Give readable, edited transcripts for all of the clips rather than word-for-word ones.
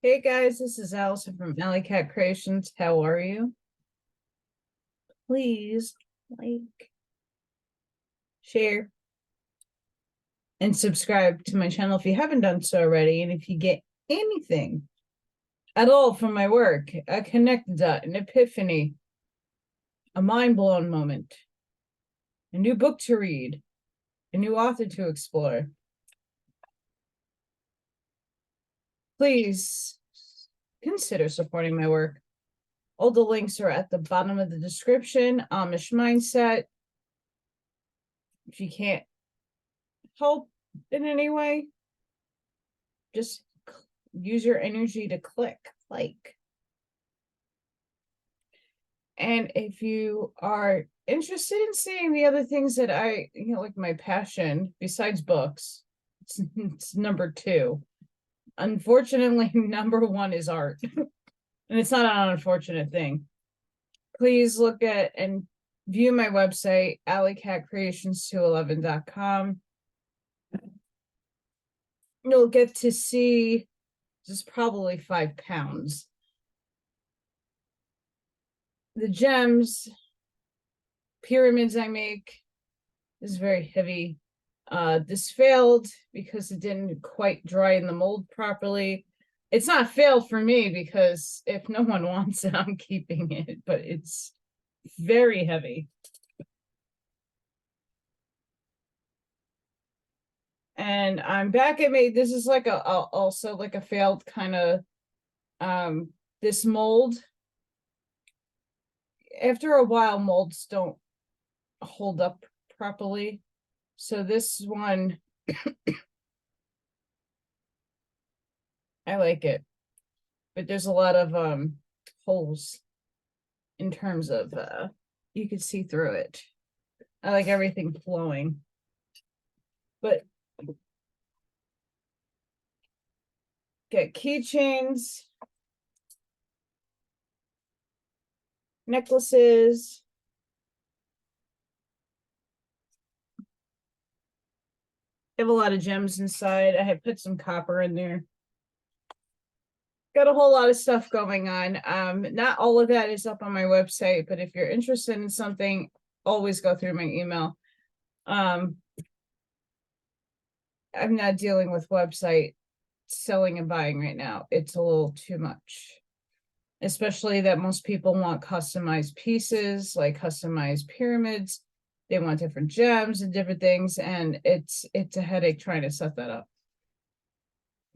Hey guys, this is Allison from Allykatkreations. How are you? Please like, share, and subscribe to my channel if you haven't done so already. And if you get anything at all from my work, a connect dot, an epiphany, a mind-blown moment, a new book to read, a new author to explore, please consider supporting my work. All the links are at the bottom of the description. Amish mindset. If you can't help in any way, just use your energy to click like. And if you are interested in seeing the other things that I, like my passion besides books, it's number 2. Unfortunately, number 1 is art. And it's not an unfortunate thing. Please look at and view my website, AllyKatzkreations211.com. You'll get to see just probably 5 pounds. The gems, pyramids I make is very heavy. This failed because it didn't quite dry in the mold properly. It's not failed for me because if no one wants it, I'm keeping it, but it's very heavy. And I'm back at me. This is like also like a failed kind of this mold. After a while, molds don't hold up properly. So this one I like it, but there's a lot of holes in terms of you can see through it. I like everything flowing, but get keychains, necklaces, I have a lot of gems inside. I have put some copper in there. Got a whole lot of stuff going on. Not all of that is up on my website, but if you're interested in something, always go through my email. I'm not dealing with website selling and buying right now. It's a little too much, especially that most people want customized pieces, like customized pyramids. They want different gems and different things, and it's a headache trying to set that up.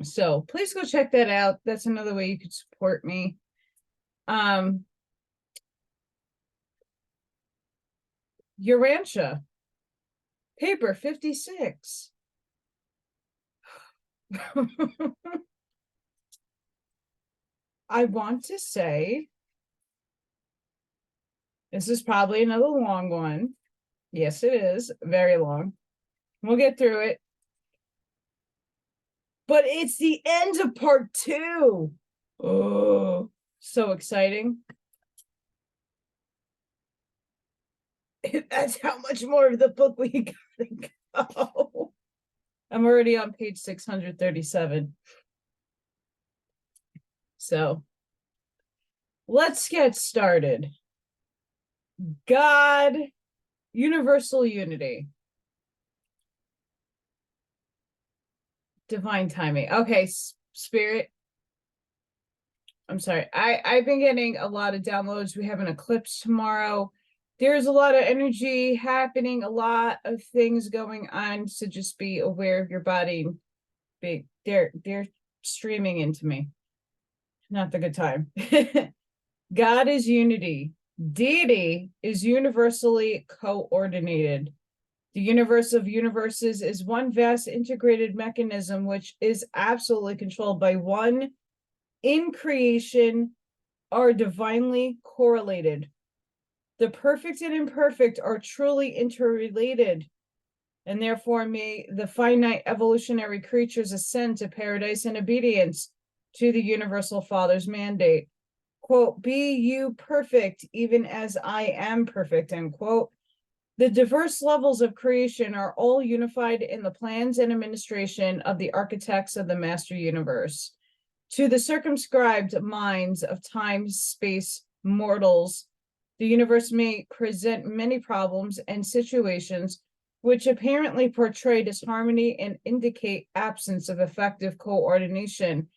So please go check that out. That's another way you could support me. Urantia paper 56. I want to say this is probably another long one. Yes, it is very long. We'll get through it. But it's the end of part 2. Oh, so exciting. That's how much more of the book we gotta go. I'm already on page 637. So let's get started. God, universal unity. Divine timing. Okay, spirit. I'm sorry. I've been getting a lot of downloads. We have an eclipse tomorrow. There's a lot of energy happening, a lot of things going on. So just be aware of your body. They're streaming into me. Not the good time. God is unity. Deity is universally coordinated. The universe of universes is one vast integrated mechanism which is absolutely controlled by one in creation, are divinely correlated. The perfect and imperfect are truly interrelated, and therefore may the finite evolutionary creatures ascend to paradise in obedience to the universal Father's mandate. Quote, be you perfect, even as I am perfect, end quote. The diverse levels of creation are all unified in the plans and administration of the architects of the master universe. To the circumscribed minds of time, space, mortals, the universe may present many problems and situations which apparently portray disharmony and indicate absence of effective coordination.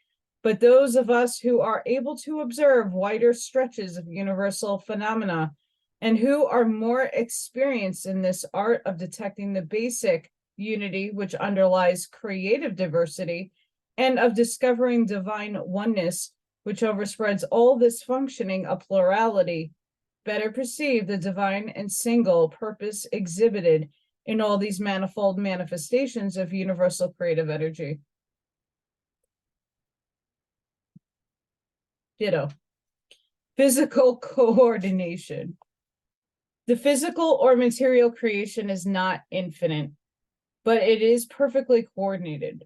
But those of us who are able to observe wider stretches of universal phenomena and who are more experienced in this art of detecting the basic unity which underlies creative diversity and of discovering divine oneness which overspreads all this functioning of plurality, better perceive the divine and single purpose exhibited in all these manifold manifestations of universal creative energy. Ditto. Physical coordination. The physical or material creation is not infinite, but it is perfectly coordinated.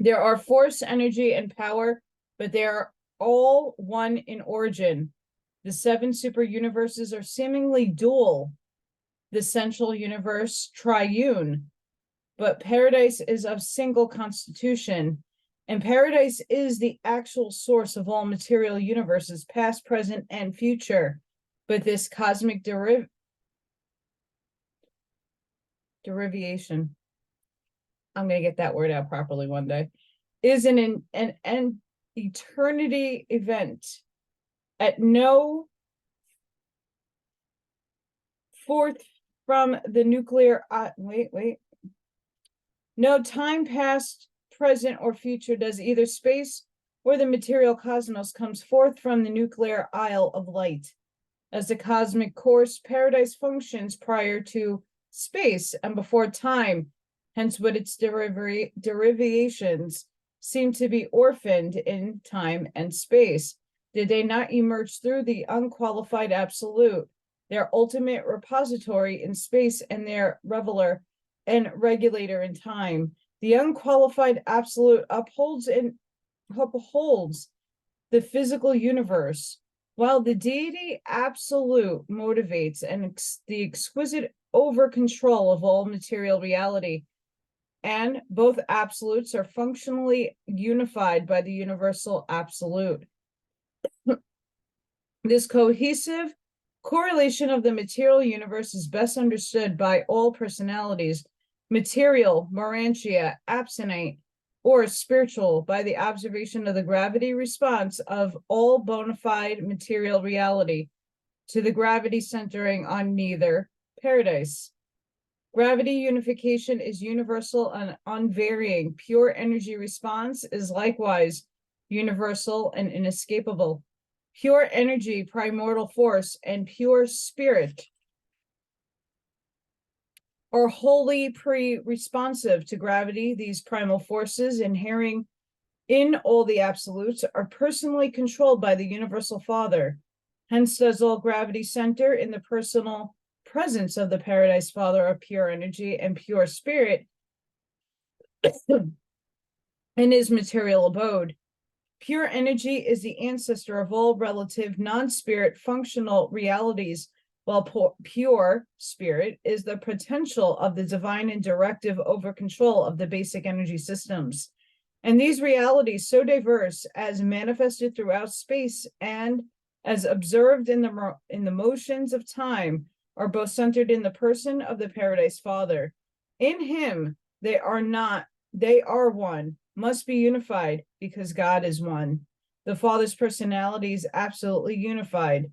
There are force, energy, and power, but they are all one in origin. The 7 super universes are seemingly dual, the central universe triune, but paradise is of single constitution, and paradise is the actual source of all material universes, past, present, and future. But this cosmic derivation, I'm going to get that word out properly one day, is an eternity event at no forth from the nuclear, no time past, present, or future does either space or the material cosmos comes forth from the nuclear isle of light. As the cosmic course, paradise functions prior to space and before time, hence but its derivations seem to be orphaned in time and space. Did they not emerge through the unqualified absolute, their ultimate repository in space and their reveler and regulator in time? The unqualified absolute upholds the physical universe, while the deity absolute motivates the exquisite over control of all material reality. And both absolutes are functionally unified by the universal absolute. This cohesive correlation of the material universe is best understood by all personalities, material, Urantia, abstinate, or spiritual, by the observation of the gravity response of all bona fide material reality to the gravity centering on neither paradise. Gravity unification is universal and unvarying. Pure energy response is likewise universal and inescapable. Pure energy, primordial force, and pure spirit are wholly responsive to gravity. These primal forces inhering in all the absolutes are personally controlled by the universal Father. Hence does all gravity center in the personal presence of the Paradise Father of pure energy and pure spirit in his material abode. Pure energy is the ancestor of all relative non-spirit functional realities, while pure spirit is the potential of the divine and directive over control of the basic energy systems. And these realities, so diverse as manifested throughout space and as observed in the motions of time, are both centered in the person of the Paradise Father. In him, they are one, must be unified, because God is one. The Father's personality is absolutely unified.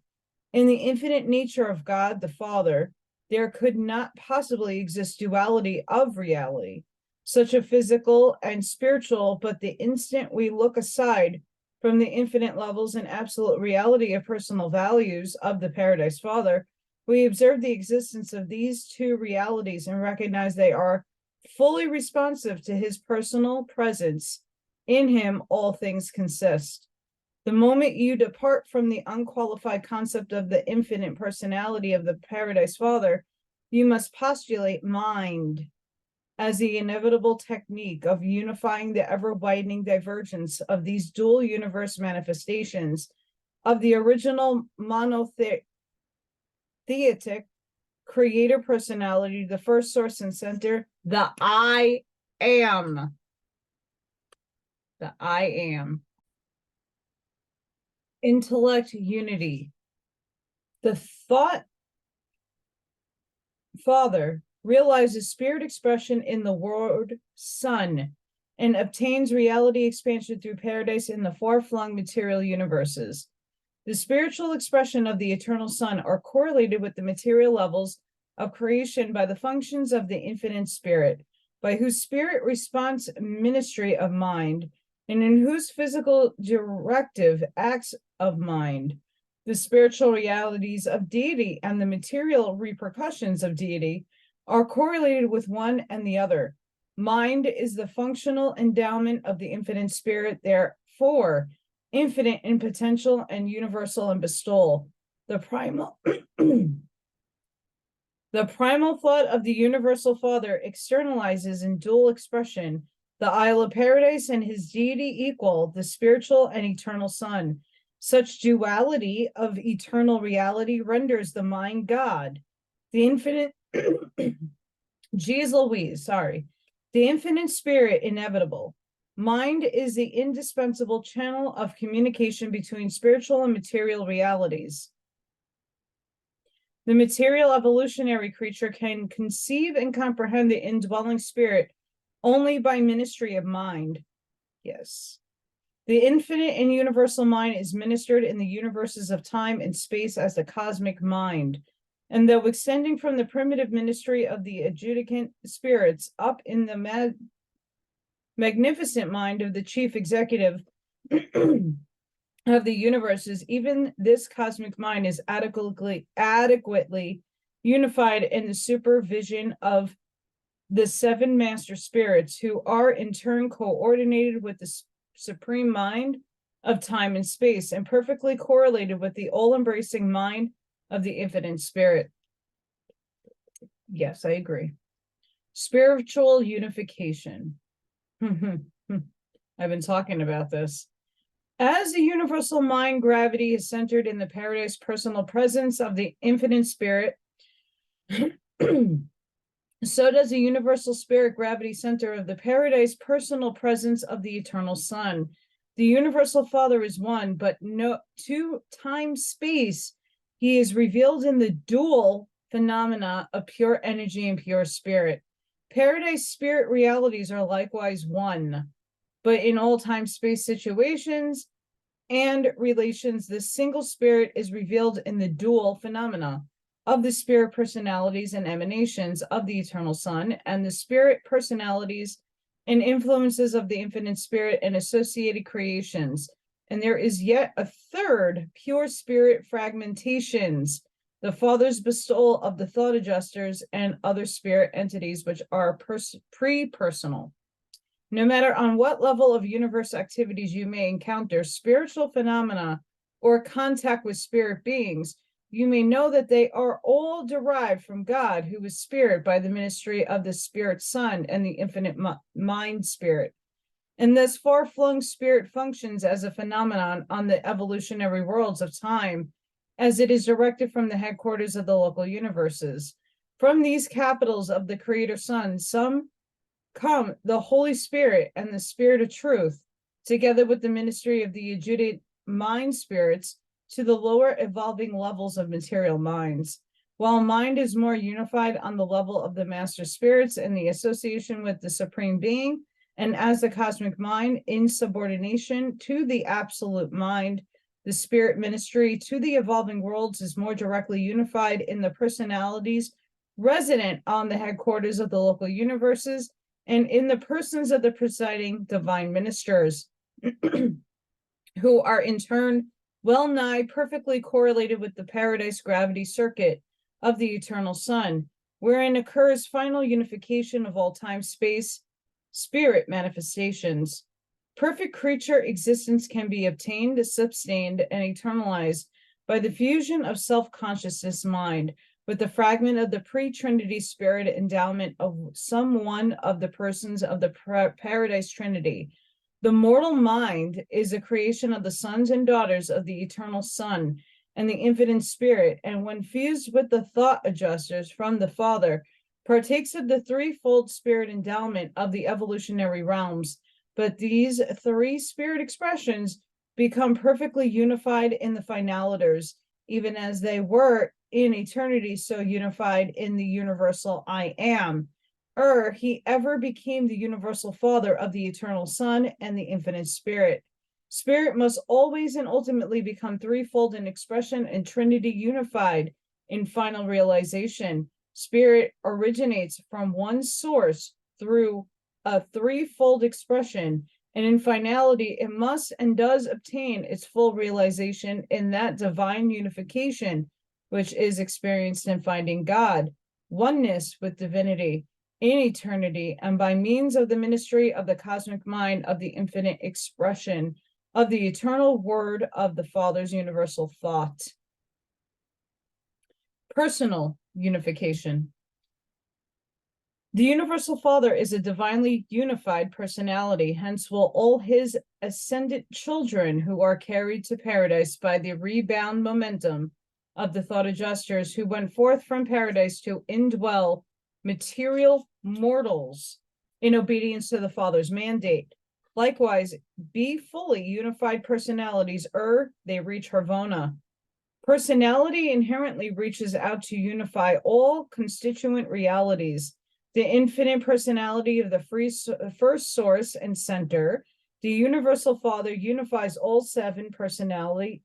In the infinite nature of God the Father, there could not possibly exist duality of reality, such a physical and spiritual, but the instant we look aside from the infinite levels and absolute reality of personal values of the Paradise Father, we observe the existence of these two realities and recognize they are fully responsive to his personal presence. In him, all things consist. The moment you depart from the unqualified concept of the infinite personality of the Paradise Father, you must postulate mind as the inevitable technique of unifying the ever-widening divergence of these dual universe manifestations of the original monotheistic creator personality, the first source and center, the I am. the I am. Intellect unity. The thought Father realizes spirit expression in the word Son and obtains reality expansion through paradise in the far-flung material universes. The spiritual expression of the eternal Son are correlated with the material levels of creation by the functions of the infinite spirit, by whose spirit response ministry of mind, and in whose physical directive acts of mind. The spiritual realities of deity and the material repercussions of deity are correlated with one and the other. Mind is the functional endowment of the infinite spirit, therefore infinite in potential and universal in bestowal. The primal the primal thought of the universal Father externalizes in dual expression the Isle of Paradise and his deity equal, the spiritual and eternal Son. Such duality of eternal reality renders the mind God. The infinite Geez Louise, sorry. The infinite spirit inevitable. Mind is the indispensable channel of communication between spiritual and material realities. The material evolutionary creature can conceive and comprehend the indwelling spirit only by ministry of mind. Yes. The infinite and universal mind is ministered in the universes of time and space as the cosmic mind. And though extending from the primitive ministry of the adjudicant spirits up in the magnificent mind of the chief executive of the universes, even this cosmic mind is adequately unified in the supervision of the seven master spirits, who are in turn coordinated with the supreme mind of time and space and perfectly correlated with the all-embracing mind of the infinite spirit. Yes, I agree. Spiritual unification. I've been talking about this. As the universal mind gravity is centered in the paradise personal presence of the infinite spirit, so does the universal spirit gravity center of the paradise personal presence of the eternal Son. The universal Father is one, but no two time space. He is revealed in the dual phenomena of pure energy and pure spirit. Paradise spirit realities are likewise one, but in all time space situations and relations, the single spirit is revealed in the dual phenomena of the spirit personalities and emanations of the eternal Son, and the spirit personalities and influences of the infinite spirit and associated creations. And there is yet a third, pure spirit fragmentations, the Father's bestowal of the thought adjusters and other spirit entities, which are pre-personal. No matter on what level of universe activities you may encounter spiritual phenomena or contact with spirit beings, you may know that they are all derived from God, who is spirit, by the ministry of the spirit Son and the infinite mind spirit. And this far-flung spirit functions as a phenomenon on the evolutionary worlds of time, as it is directed from the headquarters of the local universes. From these capitals of the Creator Son, some come the Holy Spirit and the Spirit of Truth, together with the ministry of the adjudicant mind spirits, to the lower evolving levels of material minds. While mind is more unified on the level of the master spirits and the association with the supreme being, and as the cosmic mind in subordination to the absolute mind, the spirit ministry to the evolving worlds is more directly unified in the personalities resident on the headquarters of the local universes and in the persons of the presiding divine ministers, who are in turn well nigh perfectly correlated with the paradise gravity circuit of the eternal Son, wherein occurs final unification of all time, space, spirit manifestations. Perfect creature existence can be obtained, sustained, and eternalized by the fusion of self-consciousness mind with the fragment of the pre-Trinity spirit endowment of some one of the persons of the paradise Trinity. The mortal mind is a creation of the sons and daughters of the eternal Son and the infinite spirit, and when fused with the thought adjusters from the Father, partakes of the threefold spirit endowment of the evolutionary realms, but these three spirit expressions become perfectly unified in the finaliters, even as they were in eternity so unified in the universal I am. He ever became the universal Father of the eternal Son and the infinite Spirit. Spirit must always and ultimately become threefold in expression and Trinity unified in final realization. Spirit originates from one source through a threefold expression, and in finality, it must and does obtain its full realization in that divine unification, which is experienced in finding God, oneness with divinity in eternity, and by means of the ministry of the cosmic mind of the infinite expression of the eternal word of the Father's universal thought. Personal unification. The universal Father is a divinely unified personality, hence will all his ascendant children who are carried to paradise by the rebound momentum of the thought adjusters who went forth from paradise to indwell material mortals in obedience to the Father's mandate. Likewise, be fully unified personalities, they reach Harvona. Personality inherently reaches out to unify all constituent realities. The infinite personality of the first source and center, the universal Father unifies all seven personality.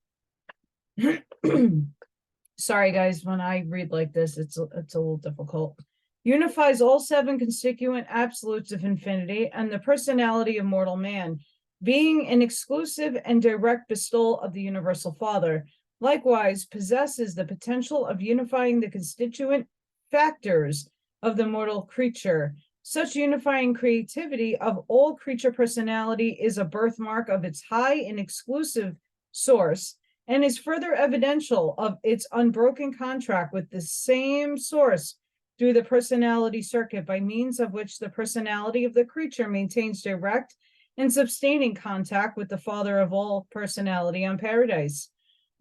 Sorry, guys, when I read like this, it's a little difficult. Unifies all seven constituent absolutes of infinity and the personality of mortal man, being an exclusive and direct bestowal of the universal Father. Likewise, possesses the potential of unifying the constituent factors of the mortal creature. Such unifying creativity of all creature personality is a birthmark of its high and exclusive source, and is further evidential of its unbroken contract with the same source through the personality circuit, by means of which the personality of the creature maintains direct and sustaining contact with the Father of all personality on paradise.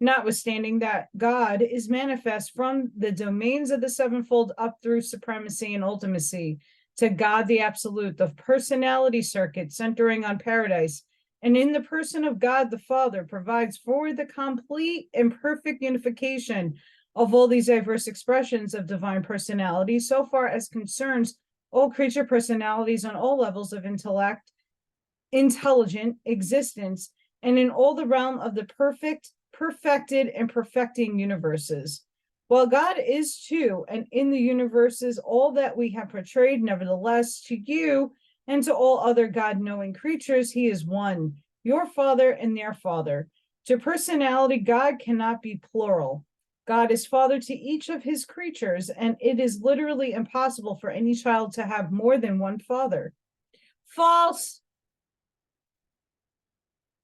Notwithstanding that God is manifest from the domains of the sevenfold up through supremacy and ultimacy to God the Absolute, the personality circuit centering on paradise, and in the person of God the Father provides for the complete and perfect unification of all these diverse expressions of divine personality, so far as concerns all creature personalities on all levels of intellect, intelligent existence, and in all the realm of the perfected and perfecting universes. While God is too, and in the universes, all that we have portrayed, nevertheless, to you and to all other God-knowing creatures, he is one, your Father and their Father. To personality, God cannot be plural. God is Father to each of his creatures, and it is literally impossible for any child to have more than one father. False.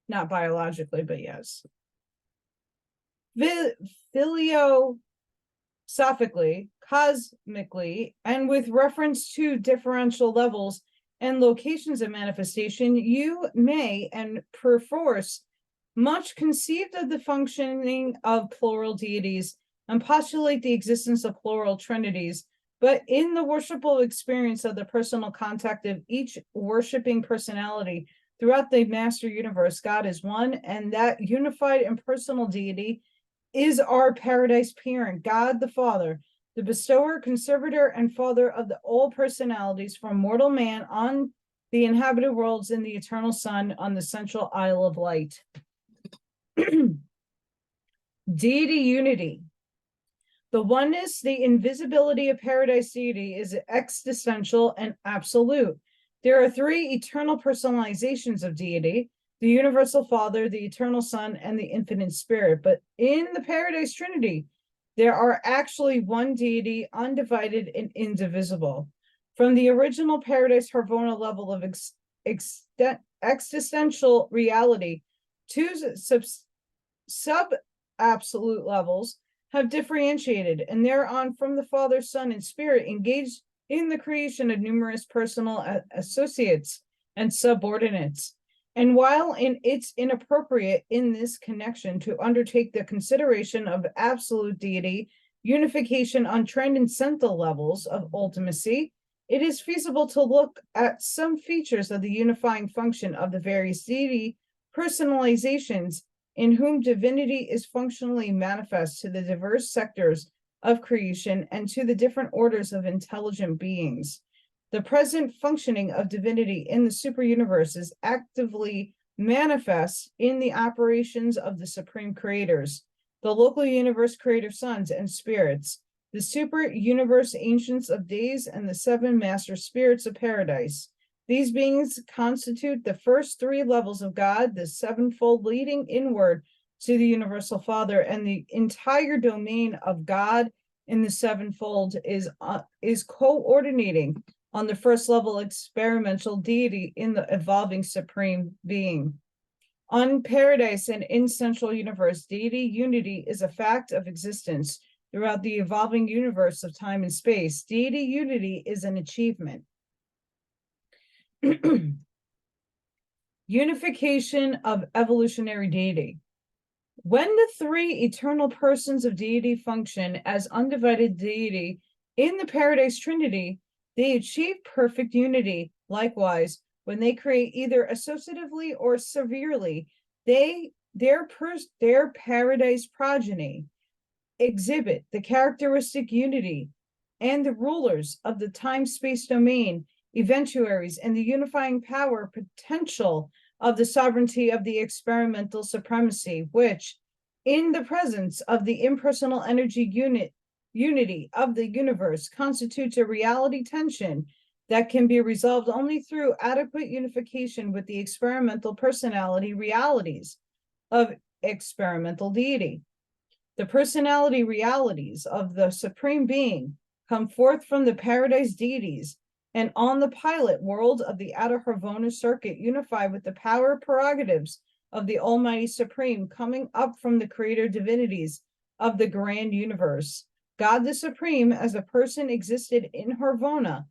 Not biologically, but yes. Philosophically, cosmically, and with reference to differential levels and locations of manifestation, you may, and perforce, much conceived of the functioning of plural deities and postulate the existence of plural trinities, but in the worshipful experience of the personal contact of each worshiping personality throughout the master universe, God is one, and that unified and personal deity is our paradise parent, God the Father, the bestower, conservator, and father of all personalities from mortal man on the inhabited worlds in the eternal Son on the central Isle of Light. Deity unity. The oneness, the invisibility of paradise deity is existential and absolute. There are three eternal personalizations of deity: the universal Father, the eternal Son, and the infinite Spirit. But in the paradise trinity, there are actually one deity, undivided and indivisible. From the original paradise Harvona level of existential reality, two sub-absolute levels have differentiated, and thereon from the Father, Son, and Spirit engaged in the creation of numerous personal associates and subordinates. And while it's inappropriate in this connection to undertake the consideration of absolute deity unification on transcendental levels of ultimacy, it is feasible to look at some features of the unifying function of the various deity personalizations in whom divinity is functionally manifest to the diverse sectors of creation and to the different orders of intelligent beings. The present functioning of divinity in the superuniverse is actively manifest in the operations of the supreme creators, the local universe creator sons and spirits, the super universe ancients of days, and the seven master spirits of paradise. These beings constitute the first three levels of God, the sevenfold leading inward to the universal Father, and the entire domain of God in the sevenfold is coordinating on the first level experimental deity in the evolving supreme being. On paradise and in central universe, deity unity is a fact of existence throughout the evolving universe of time and space. Deity unity is an achievement. Unification of evolutionary deity. When the three eternal persons of deity function as undivided deity in the paradise trinity, they achieve perfect unity. Likewise, when they create either associatively or severely, their paradise progeny exhibit the characteristic unity, and the rulers of the time-space domain, eventuaries, and the unifying power potential of the sovereignty of the experimental supremacy, which, in the presence of the impersonal energy unity of the universe, constitutes a reality tension that can be resolved only through adequate unification with the experimental personality realities of experimental deity. The personality realities of the supreme being come forth from the paradise deities, and on the pilot world of the outer Havona circuit unify with the power prerogatives of the Almighty Supreme coming up from the creator divinities of the grand universe. God the Supreme as a person existed in Havona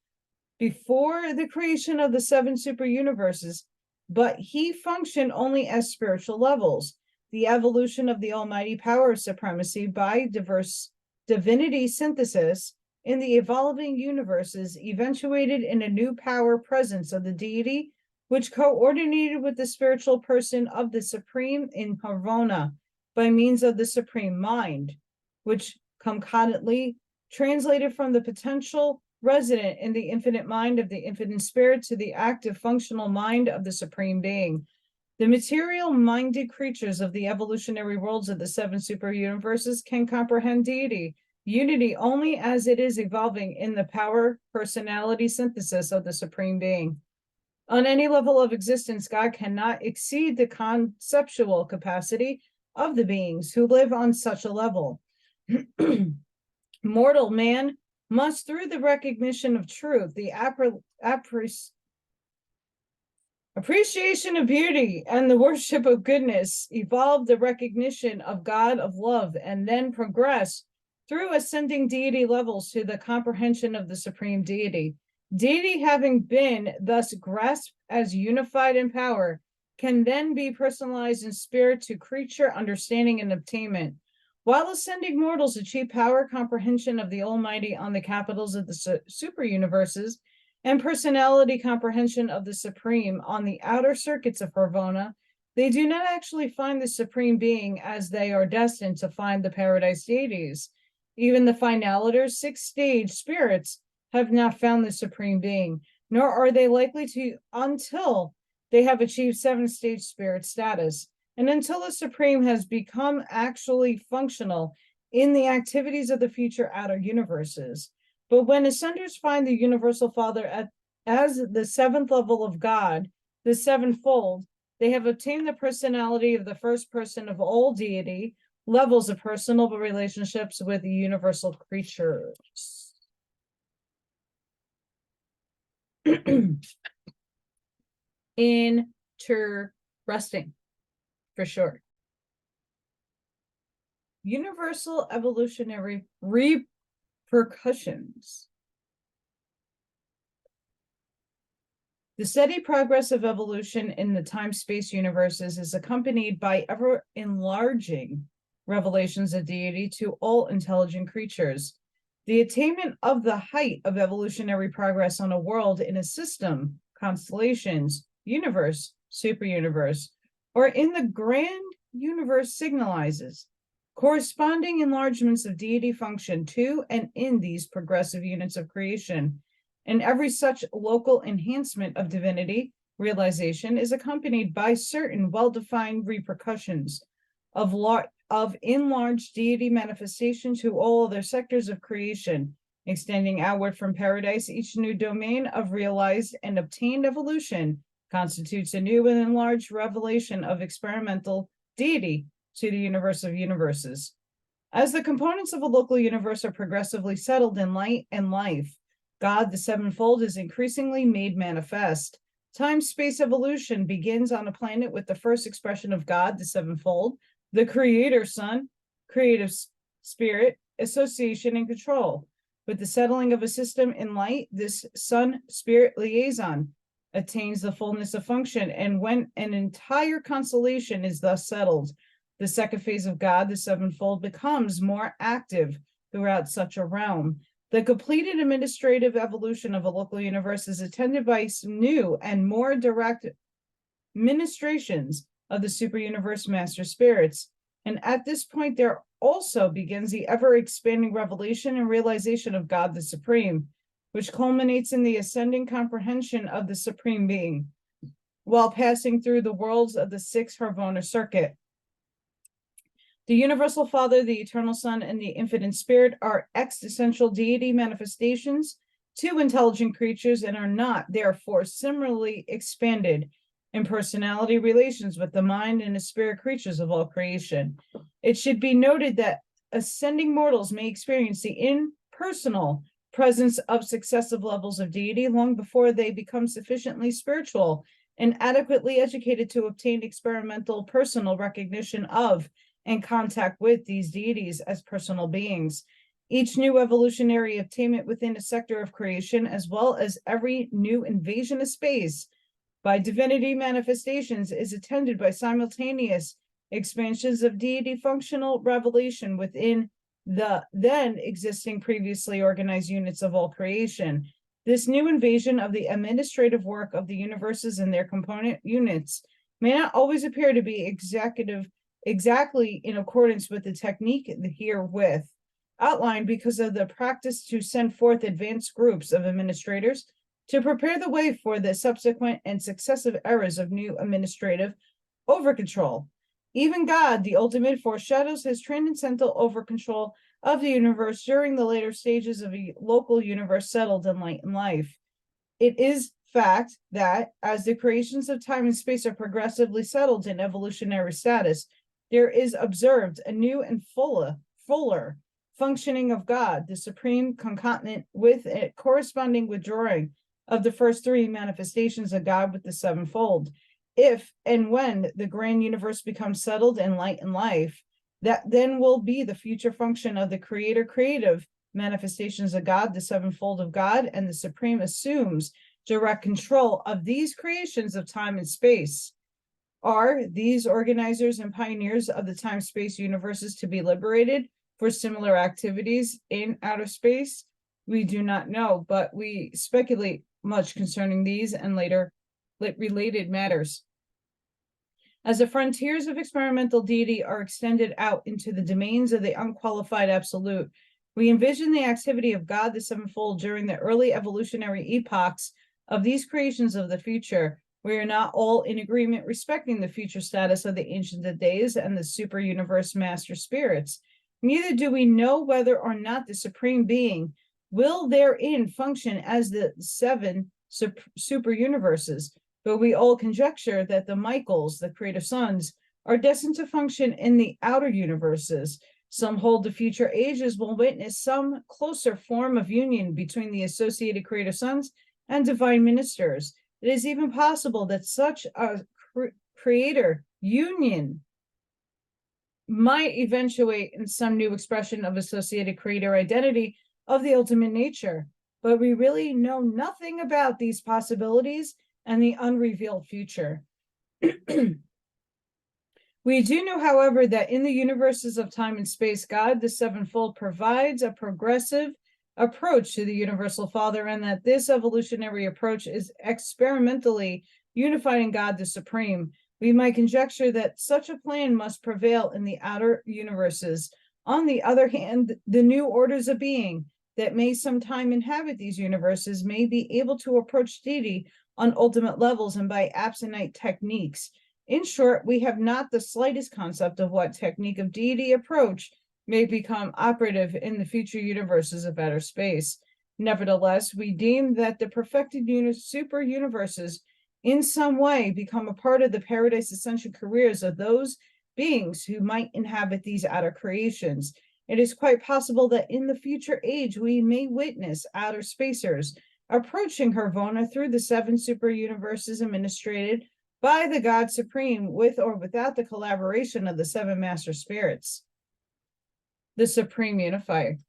before the creation of the seven super universes, but he functioned only as spiritual levels. The evolution of the almighty power of supremacy by diverse divinity synthesis in the evolving universes eventuated in a new power presence of the deity, which coordinated with the spiritual person of the supreme in Havona by means of the supreme mind, which concordantly translated from the potential resident in the infinite mind of the infinite spirit to the active functional mind of the supreme being. The material-minded creatures of the evolutionary worlds of the seven super universes can comprehend deity, unity only as it is evolving in the power personality synthesis of the supreme being. On any level of existence, God cannot exceed the conceptual capacity of the beings who live on such a level. Mortal man must, through the recognition of truth, the appreciation of beauty and the worship of goodness, evolve the recognition of God of love, and then progress through ascending deity levels to the comprehension of the supreme deity. Deity, having been thus grasped as unified in power, can then be personalized in spirit to creature understanding and attainment. While ascending mortals achieve power comprehension of the Almighty on the capitals of the super universes, and personality comprehension of the Supreme on the outer circuits of Havona, they do not actually find the Supreme Being as they are destined to find the paradise deities. Even the finaliter six-stage spirits have not found the Supreme Being, nor are they likely to until they have achieved seven-stage spirit status, and until the Supreme has become actually functional in the activities of the future outer universes. But when ascenders find the universal Father as the seventh level of God, the sevenfold, they have obtained the personality of the first person of all deity, levels of personal relationships with the universal creatures. Interesting, for sure. Universal evolutionary repercussions. The steady progress of evolution in the time-space universes is accompanied by ever-enlarging revelations of deity to all intelligent creatures. The attainment of the height of evolutionary progress on a world in a system, constellations, universe, superuniverse, or in the grand universe signalizes corresponding enlargements of deity function to and in these progressive units of creation. And every such local enhancement of divinity realization is accompanied by certain well-defined repercussions of enlarged deity manifestation to all other sectors of creation, extending outward from paradise. Each new domain of realized and obtained evolution constitutes a new and enlarged revelation of experimental deity to the universe of universes. As the components of a local universe are progressively settled in light and life, God, the sevenfold, is increasingly made manifest. Time-space evolution begins on a planet with the first expression of God, the sevenfold, the creator son, creative spirit, association, and control. With the settling of a system in light, this sun-spirit liaison attains the fullness of function, and when an entire constellation is thus settled, the second phase of God, the sevenfold, becomes more active throughout such a realm. The completed administrative evolution of a local universe is attended by new and more direct ministrations of the superuniverse master spirits. And at this point, there also begins the ever-expanding revelation and realization of God the Supreme, which culminates in the ascending comprehension of the Supreme Being, while passing through the worlds of the sixth Harvona circuit. The Universal Father, the Eternal Son, and the Infinite Spirit are existential deity manifestations to intelligent creatures and are not, therefore, similarly expanded in personality relations with the mind and the spirit creatures of all creation. It should be noted that ascending mortals may experience the impersonal presence of successive levels of deity long before they become sufficiently spiritual and adequately educated to obtain experimental personal recognition of and contact with these deities as personal beings. Each new evolutionary attainment within a sector of creation, as well as every new invasion of space by divinity manifestations, is attended by simultaneous expansions of deity functional revelation within the then existing previously organized units of all creation. This new invasion of the administrative work of the universes and their component units may not always appear to be exactly in accordance with the technique herewith outlined, because of the practice to send forth advanced groups of administrators to prepare the way for the subsequent and successive eras of new administrative over-control. Even God, the ultimate, foreshadows his transcendental over-control of the universe during the later stages of a local universe settled in light and life. It is fact that as the creations of time and space are progressively settled in evolutionary status, there is observed a new and fuller functioning of God, the supreme, concomitant with it corresponding withdrawing of the first three manifestations of God with the sevenfold. If and when the grand universe becomes settled in light and life, that then will be the future function of the creator creative manifestations of God, the sevenfold of God, and the supreme assumes direct control of these creations of time and space. Are these organizers and pioneers of the time-space universes to be liberated for similar activities in outer space? We do not know, but we speculate much concerning these and later related matters. As the frontiers of experimental deity are extended out into the domains of the unqualified absolute, we envision the activity of God the sevenfold during the early evolutionary epochs of these creations of the future. We are not all in agreement respecting the future status of the Ancient of Days and the super universe master spirits. Neither do we know whether or not the Supreme Being will therein function as the seven super universes, but we all conjecture that the Michaels, the creative sons, are destined to function in the outer universes. Some hold the future ages will witness some closer form of union between the associated creative sons and divine ministers. It is even possible that such a creator union might eventuate in some new expression of associated creator identity of the ultimate nature, but we really know nothing about these possibilities and the unrevealed future. We do know, however, that in the universes of time and space, God, the sevenfold, provides a progressive approach to the universal Father, and that this evolutionary approach is experimentally unified in God the Supreme. We might conjecture that such a plan must prevail in the outer universes. On the other hand, the new orders of being that may sometime inhabit these universes may be able to approach deity on ultimate levels and by absentite techniques. In short, we have not the slightest concept of what technique of deity approach may become operative in the future universes of outer space. Nevertheless, we deem that the perfected super universes in some way become a part of the paradise ascension careers of those beings who might inhabit these outer creations. It is quite possible that in the future age we may witness outer spacers approaching Hervona through the 7 super universes administrated by the God Supreme, with or without the collaboration of the 7 master spirits. The Supreme Unifier.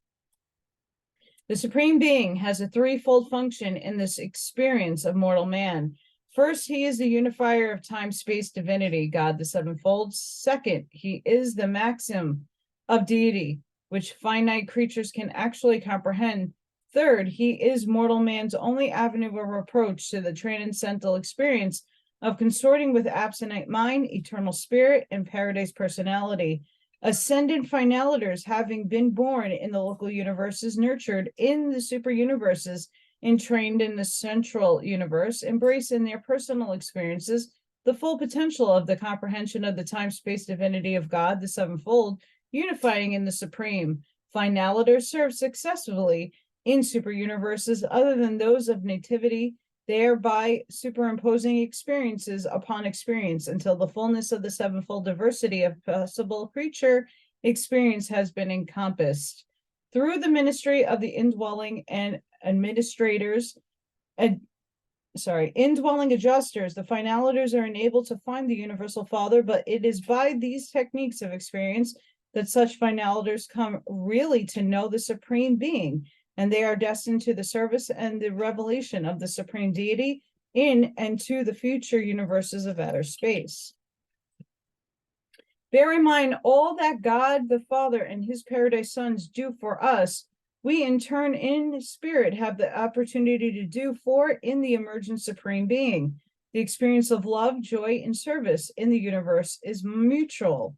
The Supreme Being has a threefold function in this experience of mortal man. First, he is the unifier of time-space divinity, God the sevenfold. Second, he is the maxim of deity, which finite creatures can actually comprehend. Third, he is mortal man's only avenue of approach to the transcendental experience of consorting with absentite mind, eternal spirit, and paradise personality. Ascendant finalitars, having been born in the local universes, nurtured in the super universes, and trained in the central universe, embrace in their personal experiences the full potential of the comprehension of the time-space divinity of God, the sevenfold, unifying in the Supreme. Finalitars serve successfully in super universes other than those of nativity, thereby superimposing experiences upon experience until the fullness of the sevenfold diversity of possible creature experience has been encompassed. Through the ministry of the indwelling and administrators, indwelling adjusters, the finalitars are enabled to find the universal Father, but it is by these techniques of experience that such finalitars come really to know the Supreme Being, and they are destined to the service and the revelation of the Supreme Deity in and to the future universes of outer space. Bear in mind all that God the Father and his paradise sons do for us, we in turn in spirit have the opportunity to do for in the emergent Supreme Being. The experience of love, joy, and service in the universe is mutual.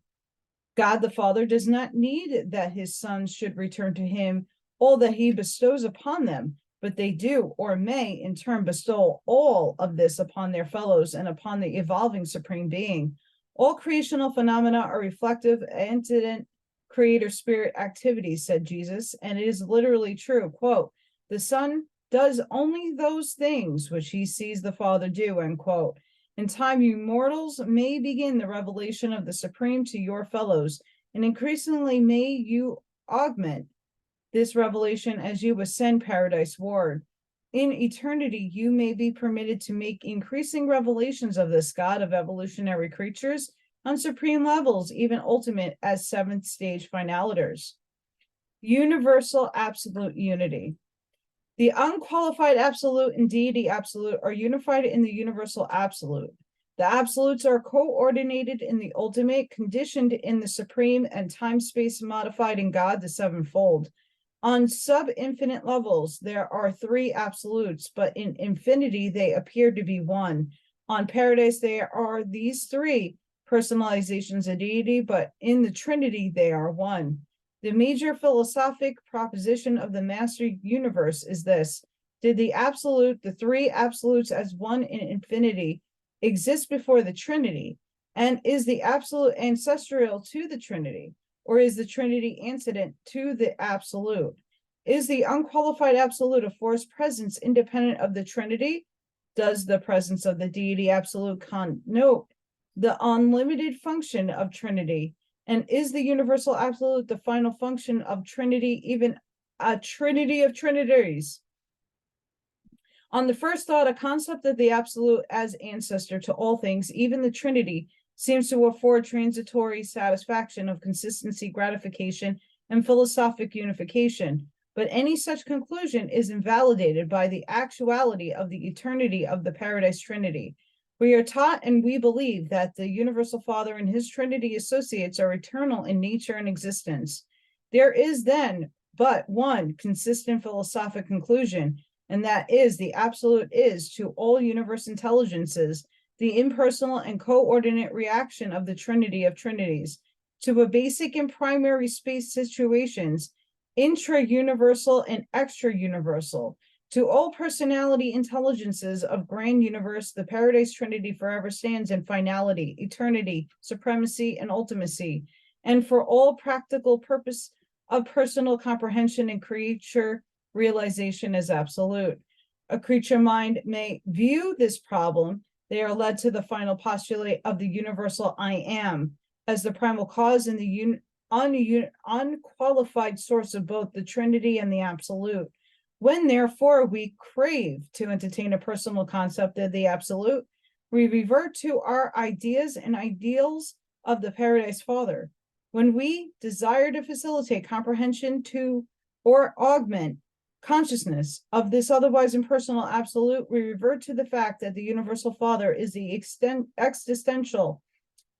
God the Father does not need that his sons should return to him all that he bestows upon them, but they do or may in turn bestow all of this upon their fellows and upon the evolving Supreme Being. All creational phenomena are reflective, antecedent, creator spirit activities, said Jesus, and it is literally true. Quote, the Son does only those things which he sees the Father do, end quote. In time, you mortals may begin the revelation of the Supreme to your fellows, and increasingly may you augment this revelation as you ascend paradise-ward. In eternity, you may be permitted to make increasing revelations of this God of evolutionary creatures on supreme levels, even ultimate as 7th stage finalitars. Universal absolute unity. The unqualified absolute and deity absolute are unified in the universal absolute. The absolutes are coordinated in the ultimate, conditioned in the supreme, and time-space modified in God the sevenfold. On sub-infinite levels, there are 3 absolutes, but in infinity, they appear to be 1. On paradise, there are these 3 personalizations of deity, but in the Trinity, they are 1. The major philosophic proposition of the master universe is this: did the absolute, the 3 absolutes as 1 in infinity, exist before the Trinity? And is the absolute ancestral to the Trinity? Or is the Trinity antecedent to the absolute? Is the unqualified absolute a force presence independent of the Trinity? Does the presence of the deity absolute connote the unlimited function of Trinity? And is the universal absolute the final function of Trinity, even a trinity of trinities? On the first thought, a concept of the absolute as ancestor to all things, even the Trinity, seems to afford transitory satisfaction of consistency, gratification, and philosophic unification. But any such conclusion is invalidated by the actuality of the eternity of the Paradise Trinity. We are taught and we believe that the Universal Father and his Trinity associates are eternal in nature and existence. There is then but one consistent philosophic conclusion, and that is the absolute is to all universe intelligences the impersonal and coordinate reaction of the Trinity of Trinities to a basic and primary space situations, intra-universal and extra-universal. To all personality intelligences of grand universe, the Paradise Trinity forever stands in finality, eternity, supremacy, and ultimacy. And for all practical purpose of personal comprehension and creature realization as absolute. A creature mind may view this problem. They are led to the final postulate of the universal I am as the primal cause and the unqualified source of both the Trinity and the absolute. When therefore we crave to entertain a personal concept of the absolute, we revert to our ideas and ideals of the Paradise Father. When we desire to facilitate comprehension to or augment consciousness of this otherwise impersonal absolute, we revert to the fact that the universal Father is the existential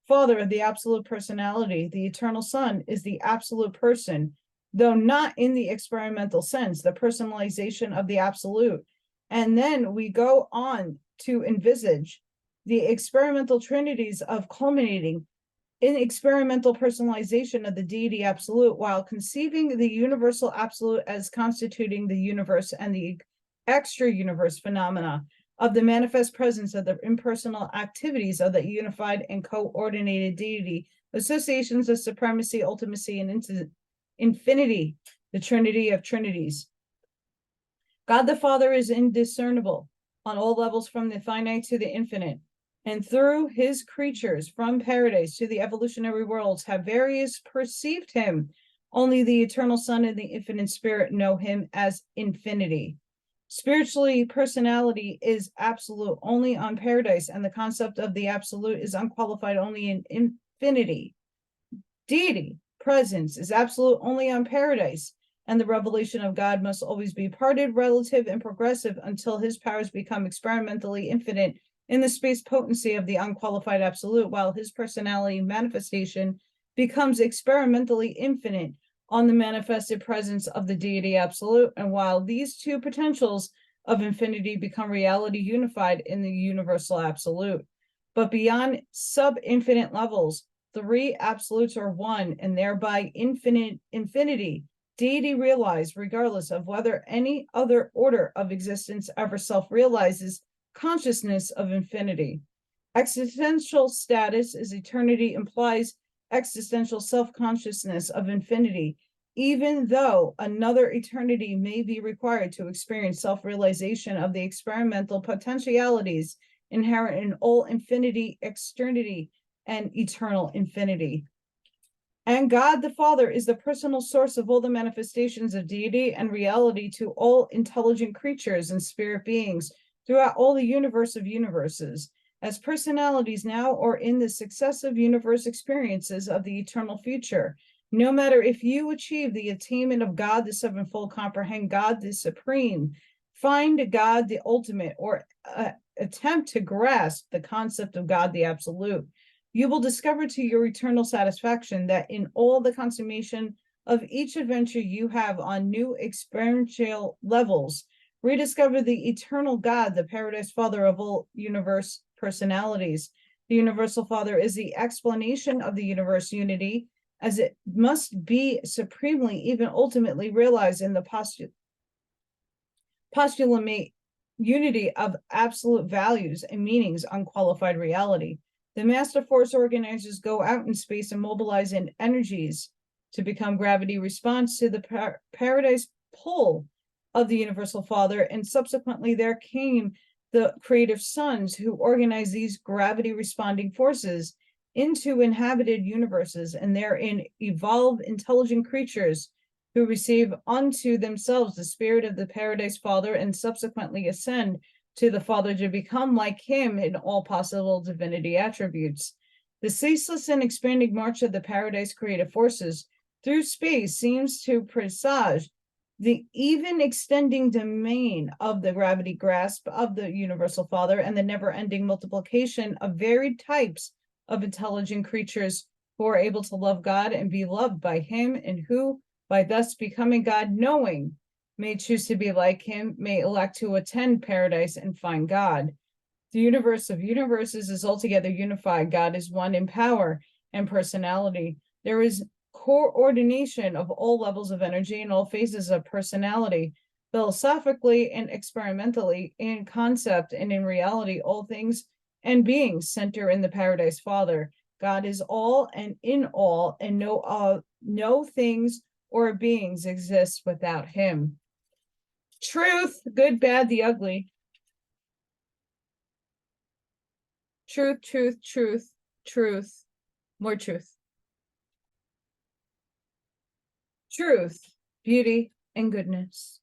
Father of the absolute personality. The eternal Son is the absolute person, though not in the experimental sense, the personalization of the absolute. And then we go on to envisage the experimental trinities of culminating in experimental personalization of the deity absolute, while conceiving the universal absolute as constituting the universe and the extra universe phenomena of the manifest presence of the impersonal activities of the unified and coordinated deity, associations of supremacy, ultimacy, and infinity, the Trinity of Trinities. God the Father is indiscernible on all levels from the finite to the infinite, and through his creatures from paradise to the evolutionary worlds have various perceived him. Only the eternal Son and the infinite Spirit know him as infinity. Spiritually, personality is absolute only on paradise, and the concept of the absolute is unqualified only in infinity. Deity, presence, is absolute only on paradise, and the revelation of God must always be parted, relative, and progressive until his powers become experimentally infinite in the space potency of the unqualified absolute, while his personality manifestation becomes experimentally infinite on the manifested presence of the deity absolute, and while these two potentials of infinity become reality unified in the universal absolute. But beyond sub-infinite levels, three absolutes are one, and thereby infinity, deity realized, regardless of whether any other order of existence ever self-realizes consciousness of infinity. Existential status is eternity implies existential self-consciousness of infinity, even though another eternity may be required to experience self-realization of the experimental potentialities inherent in all infinity, externity, and eternal infinity. And God the Father is the personal source of all the manifestations of deity and reality to all intelligent creatures and spirit beings throughout all the universe of universes, as personalities now or in the successive universe experiences of the eternal future. No matter if you achieve the attainment of God the sevenfold, comprehend God the supreme, find God the ultimate, or attempt to grasp the concept of God the absolute, you will discover to your eternal satisfaction that in all the consummation of each adventure you have on new experiential levels, rediscover the eternal God, the Paradise Father of all universe personalities. The universal Father is the explanation of the universe unity, as it must be supremely, even ultimately realized in the postulate unity of absolute values and meanings, unqualified reality. The master force organizers go out in space and mobilize in energies to become gravity response to the paradise pull of the universal Father, and subsequently there came the creative sons who organize these gravity responding forces into inhabited universes, and therein evolve intelligent creatures who receive unto themselves the spirit of the Paradise Father and subsequently ascend to the Father to become like him in all possible divinity attributes. The ceaseless and expanding march of the Paradise creative forces through space seems to presage the even extending domain of the gravity grasp of the universal Father and the never-ending multiplication of varied types of intelligent creatures who are able to love God and be loved by him, and who by thus becoming God knowing, may choose to be like him, may elect to attend paradise and find God. The universe of universes is altogether unified. God is one in power and personality. There is coordination of all levels of energy and all phases of personality. Philosophically and experimentally, in concept and in reality, all things and beings center in the Paradise Father. God is all and in all, and no things or beings exist without him. Truth, good, bad, the ugly. Truth, truth, truth, truth, more truth. Truth, beauty, and goodness.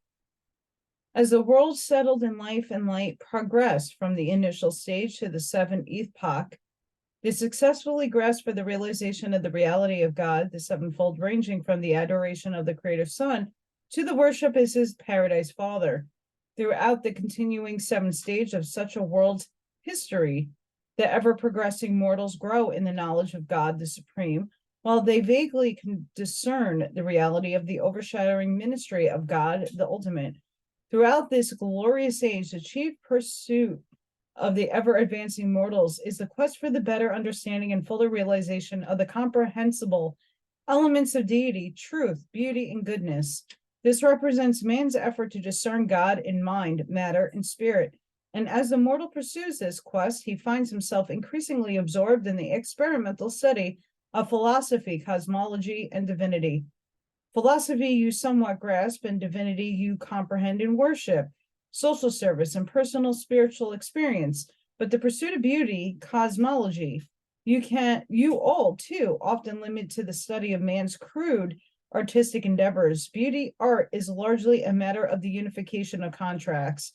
As the world settled in life and light progressed from the initial stage to the seventh epoch, they successfully grasped for the realization of the reality of God, the sevenfold, ranging from the adoration of the Creator Son to the worship as his Paradise Father. Throughout the continuing seventh stage of such a world's history, the ever-progressing mortals grow in the knowledge of God the Supreme, while they vaguely can discern the reality of the overshadowing ministry of God the Ultimate. Throughout this glorious age, the chief pursuit of the ever-advancing mortals is the quest for the better understanding and fuller realization of the comprehensible elements of deity, truth, beauty, and goodness. This represents man's effort to discern God in mind, matter, and spirit. And as the mortal pursues this quest, he finds himself increasingly absorbed in the experimental study of philosophy, cosmology, and divinity. Philosophy you somewhat grasp, and divinity you comprehend and worship, social service, and personal spiritual experience. But the pursuit of beauty, cosmology, you all too often limit to the study of man's crude artistic endeavors. Beauty art is largely a matter of the unification of contrasts.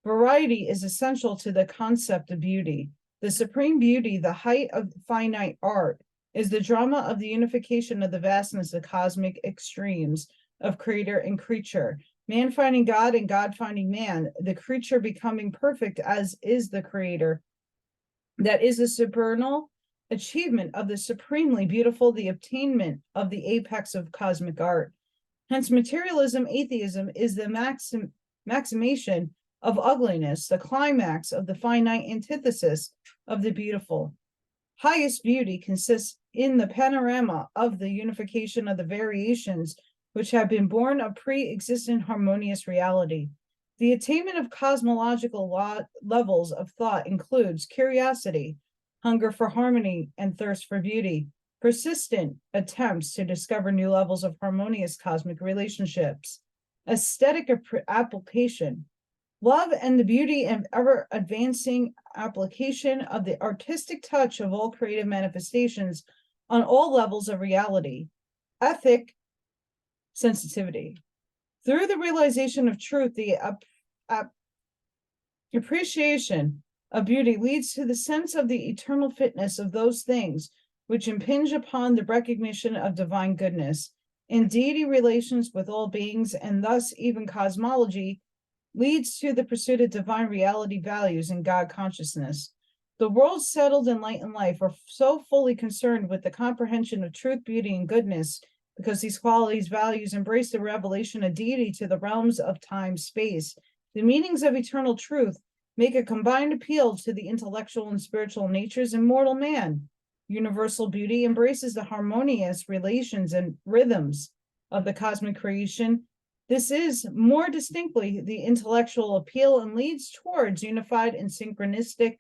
Variety is essential to the concept of beauty. The supreme beauty, the height of finite art, is the drama of the unification of the vastness of cosmic extremes of creator and creature. Man finding God and God finding man, the creature becoming perfect as is the creator. That is the supernal achievement of the supremely beautiful, the attainment of the apex of cosmic art. Hence, materialism, atheism is the maximation of ugliness, the climax of the finite antithesis of the beautiful. Highest beauty consists in the panorama of the unification of the variations which have been born of pre-existent harmonious reality. The attainment of cosmological levels of thought includes curiosity, hunger for harmony, and thirst for beauty, persistent attempts to discover new levels of harmonious cosmic relationships, aesthetic application, love and the beauty and ever-advancing application of the artistic touch of all creative manifestations on all levels of reality, ethic, sensitivity. Through the realization of truth, the appreciation of beauty leads to the sense of the eternal fitness of those things which impinge upon the recognition of divine goodness. In deity relations with all beings, and thus even cosmology, leads to the pursuit of divine reality values and God consciousness. The world settled in light and life are so fully concerned with the comprehension of truth, beauty, and goodness, because these qualities, values embrace the revelation of deity to the realms of time, space. The meanings of eternal truth make a combined appeal to the intellectual and spiritual natures in mortal man. Universal beauty embraces the harmonious relations and rhythms of the cosmic creation. This is more distinctly the intellectual appeal and leads towards unified and synchronistic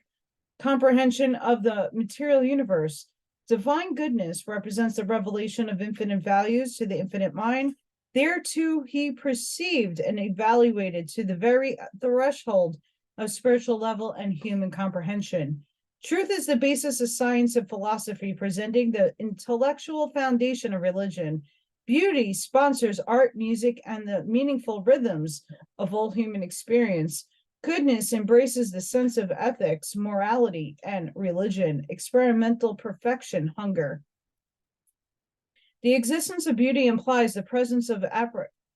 comprehension of the material universe. Divine goodness represents the revelation of infinite values to the infinite mind. Thereto he perceived and evaluated to the very threshold of spiritual level and human comprehension. Truth is the basis of science and philosophy, presenting the intellectual foundation of religion. Beauty sponsors art, music, and the meaningful rhythms of all human experience. Goodness embraces the sense of ethics, morality, and religion, experimental perfection, hunger. The existence of beauty implies the presence of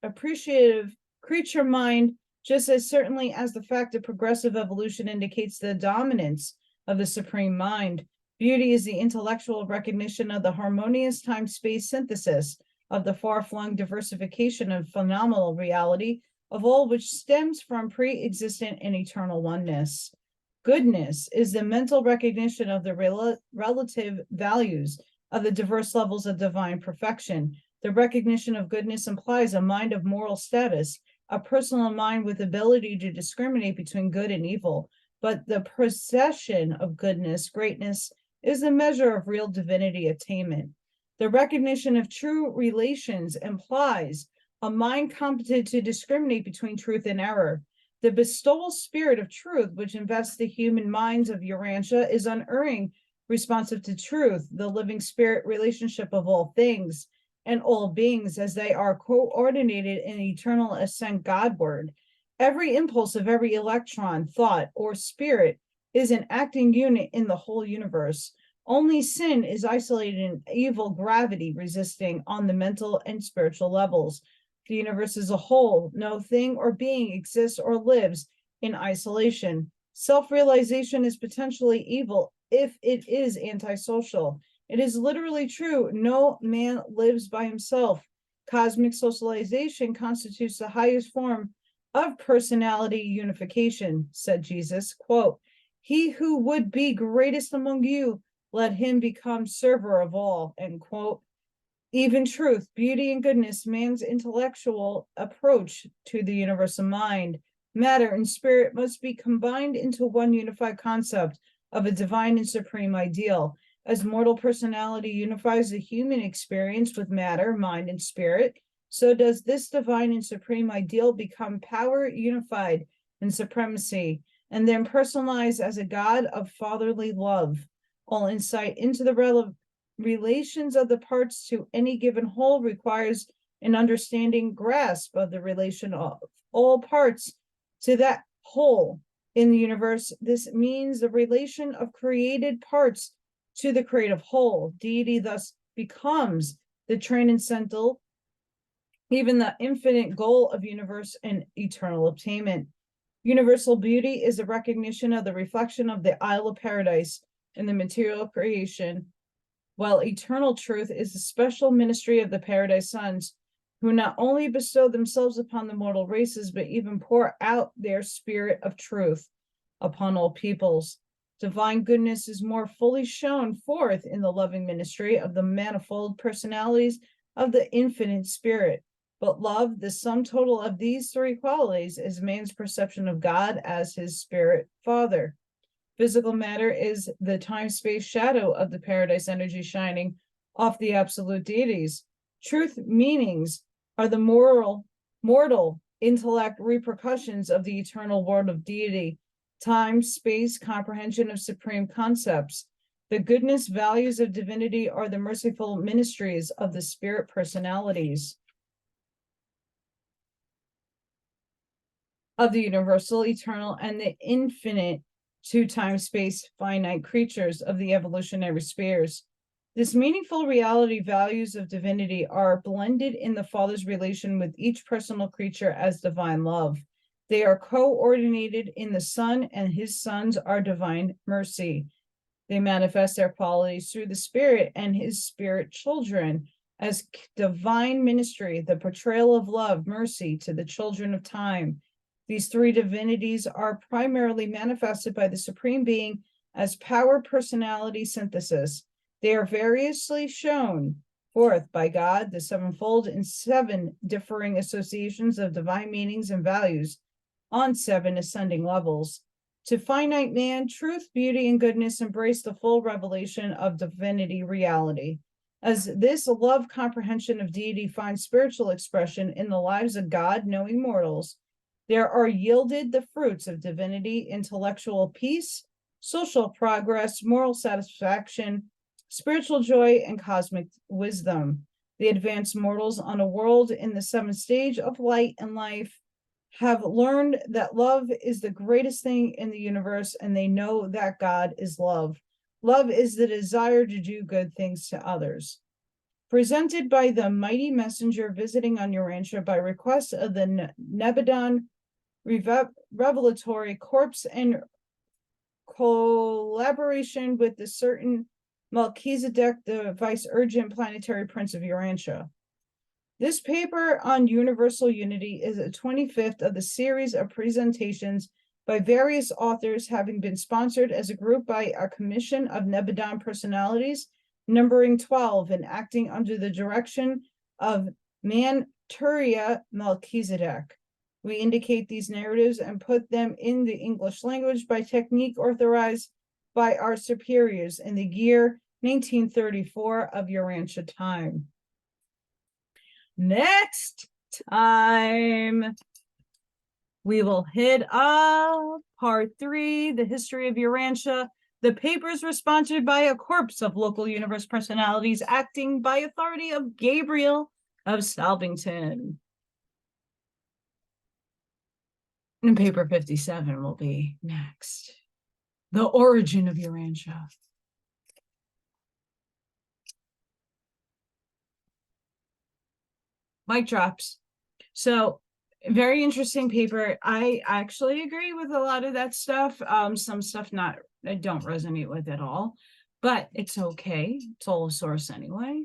appreciative creature mind, just as certainly as the fact of progressive evolution indicates the dominance of the supreme mind. Beauty is the intellectual recognition of the harmonious time-space synthesis of the far-flung diversification of phenomenal reality of all which stems from pre-existent and eternal oneness. Goodness is the mental recognition of the relative values of the diverse levels of divine perfection. The recognition of goodness implies a mind of moral status, a personal mind with ability to discriminate between good and evil. But the possession of goodness, greatness, is the measure of real divinity attainment. The recognition of true relations implies a mind competent to discriminate between truth and error. The bestowal spirit of truth, which invests the human minds of Urantia, is unerring, responsive to truth, the living spirit relationship of all things and all beings as they are coordinated in eternal ascent Godward. Every impulse of every electron, thought, or spirit is an acting unit in the whole universe. Only sin is isolated in evil gravity resisting on the mental and spiritual levels. The universe as a whole, no thing or being exists or lives in isolation. Self-realization is potentially evil if it is antisocial. It is literally true, no man lives by himself. Cosmic socialization constitutes the highest form of personality unification, said Jesus. Quote, "He who would be greatest among you, let him become server of all," end quote. Even truth, beauty, and goodness, man's intellectual approach to the universal mind, matter, and spirit must be combined into one unified concept of a divine and supreme ideal. As mortal personality unifies the human experience with matter, mind, and spirit, so does this divine and supreme ideal become power unified in supremacy, and then personalized as a God of fatherly love. All insight into the relations of the parts to any given whole requires an understanding grasp of the relation of all parts to that whole in the universe. This means the relation of created parts to the creative whole. Deity thus becomes the transcendental, even the infinite goal of universe and eternal attainment. Universal beauty is a recognition of the reflection of the Isle of Paradise in the material creation, while eternal truth is the special ministry of the Paradise Sons, who not only bestow themselves upon the mortal races, but even pour out their spirit of truth upon all peoples. Divine goodness is more fully shown forth in the loving ministry of the manifold personalities of the infinite spirit. But love, the sum total of these three qualities, is man's perception of God as his spirit father. Physical matter is the time-space shadow of the paradise energy shining off the absolute deities. Truth meanings are the mortal intellect repercussions of the eternal world of deity. Time, space, comprehension of supreme concepts. The goodness values of divinity are the merciful ministries of the spirit personalities of the universal, eternal, and the infinite to time, space, finite creatures of the evolutionary spheres. This meaningful reality values of divinity are blended in the Father's relation with each personal creature as divine love. They are coordinated in the Son, and his sons are divine mercy. They manifest their qualities through the Spirit and his spirit children as divine ministry, the portrayal of love, mercy to the children of time. These three divinities are primarily manifested by the Supreme Being as power personality synthesis. They are variously shown forth by God, the sevenfold, in seven differing associations of divine meanings and values on seven ascending levels. To finite man, truth, beauty, and goodness embrace the full revelation of divinity reality. As this love comprehension of deity finds spiritual expression in the lives of God-knowing mortals, there are yielded the fruits of divinity, intellectual peace, social progress, moral satisfaction, spiritual joy, and cosmic wisdom. The advanced mortals on a world in the seventh stage of light and life have learned that love is the greatest thing in the universe, and they know that God is love. Love is the desire to do good things to others. Presented by the mighty messenger visiting on Urantia by request of the Nebadon Revelatory Corpse and collaboration with the certain Melchizedek, the Vice-Urgent Planetary Prince of Urantia. This paper on universal unity is the 25th of the series of presentations by various authors, having been sponsored as a group by our Commission of Nebadon Personalities, numbering 12 and acting under the direction of Manturia Melchizedek. We indicate these narratives and put them in the English language by technique authorized by our superiors in the year 1934 of Urantia time. Next time, we will hit up part 3, the history of Urantia. The papers were sponsored by a corpse of local universe personalities acting by authority of Gabriel of Salvington. And paper 57 will be next. The origin of Urantia. Mic drops. So, very interesting paper. I actually agree with a lot of that stuff. Some stuff I don't resonate with at all, but it's okay. It's all a source anyway.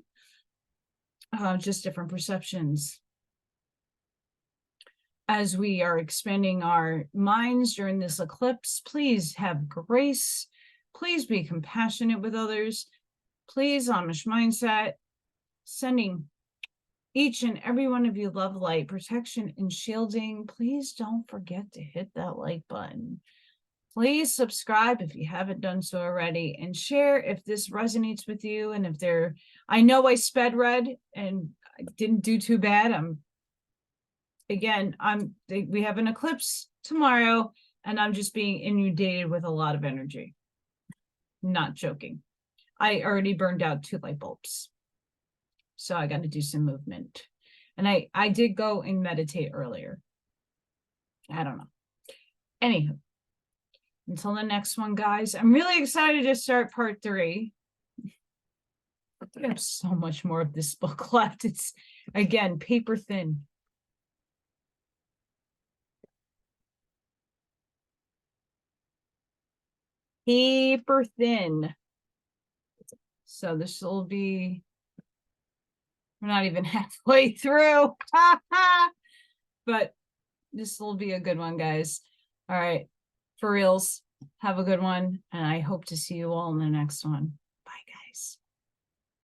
Just different perceptions. As we are expanding our minds during this eclipse, please have grace. Please be compassionate with others. Please, Amish mindset, sending each and every one of you love, light, protection, and shielding. Please don't forget to hit that like button. Please subscribe if you haven't done so already, and share if this resonates with you. And if I know I sped read and I didn't do too bad. We have an eclipse tomorrow, and I'm just being inundated with a lot of energy. Not joking. I already burned out 2 light bulbs. So I got to do some movement. And I did go and meditate earlier. I don't know. Anywho, until the next one, guys, I'm really excited to start part 3. I have so much more of this book left. It's, again, paper thin. Paper thin. So this will be, we're not even halfway through. But this will be a good one, guys. All right. For reals, have a good one. And I hope to see you all in the next one.